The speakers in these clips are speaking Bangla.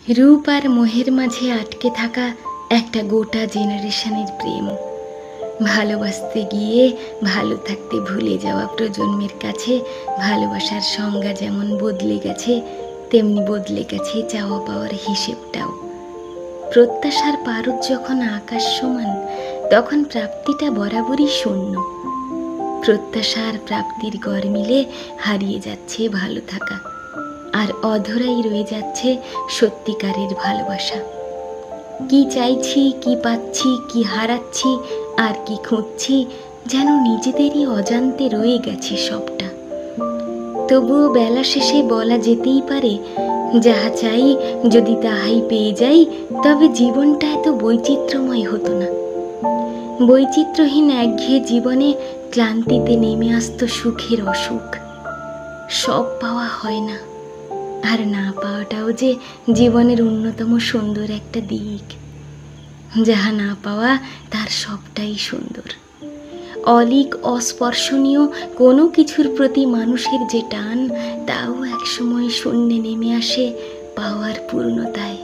রূপ আর মোহের মাঝে আটকে থাকা একটা গোটা জেনারেশনের প্রেম, ভালোবাসতে গিয়ে ভালো থাকতে ভুলে যাওয়া প্রজন্মের কাছে ভালোবাসার সংজ্ঞা যেমন বদলে গেছে, তেমনি বদলে গেছে চাওয়া পাওয়ার হিসেবটাও। প্রত্যাশার পারদ যখন আকাশ সমান, তখন প্রাপ্তিটা বরাবরই শূন্য। প্রত্যাশা আর প্রাপ্তির গড় মিলে হারিয়ে যাচ্ছে ভালো থাকা, আর অধরাই রয়ে যাচ্ছে সত্যিকারের ভালোবাসা। কি চাইছি, কি পাচ্ছি, কি হারাচ্ছি, আর কি খুঁজছি, যেন নিজেদেরই অজান্তে রয়ে গেছে সবটা। তবুও বেলা শেষে বলা যেতেই পারে, যাহা চাই যদি তাহাই পেয়ে যাই, তবে জীবনটা এত বৈচিত্র্যময় হতো না। বৈচিত্র্যহীন একঘেয়ে জীবনে ক্লান্তিতে নেমে আসতো সুখের অসুখ। সব পাওয়া হয় না, আর না পাওয়াটাও যে জীবনের অন্যতম সুন্দর একটা দিক। যাহা না পাওয়া তার সবটাই সুন্দর। অলিক অস্পর্শনীয় কোনো কিছুর প্রতি মানুষের যে টান, তাও একসময় শূন্যে নেমে আসে পাওয়ার পূর্ণতায়।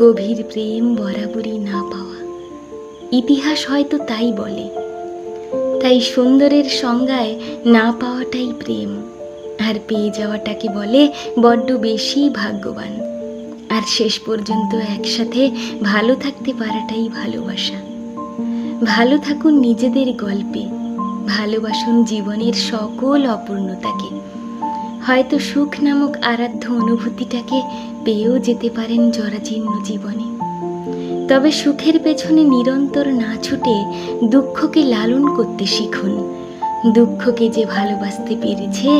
গভীর প্রেম বরাবরই না পাওয়া, ইতিহাস হয়তো তাই বলে। তাই সুন্দরের সংজ্ঞায় না পাওয়াটাই প্রেম, আর পেয়ে যাওয়াটাকে বলে বড্ড বেশি ভাগ্যবান। আর শেষ পর্যন্ত একসাথে ভালো থাকতে পারাটাই ভালোবাসা। ভালো থাকুন নিজেদের গল্পে, ভালোবাসুন জীবনের সকল অপূর্ণতাকে। হয়তো সুখ নামক আরাধ্য অনুভূতিটাকে পেয়েও যেতে পারেন জরাজীর্ণ জীবনে। তবে সুখের পেছনে নিরন্তর না ছুটে দুঃখকে লালন করতে শিখুন। দুঃখকে যে ভালোবাসতে পেরেছে,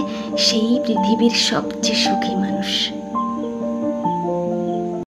সেই পৃথিবীর সবচেয়ে সুখী মানুষ।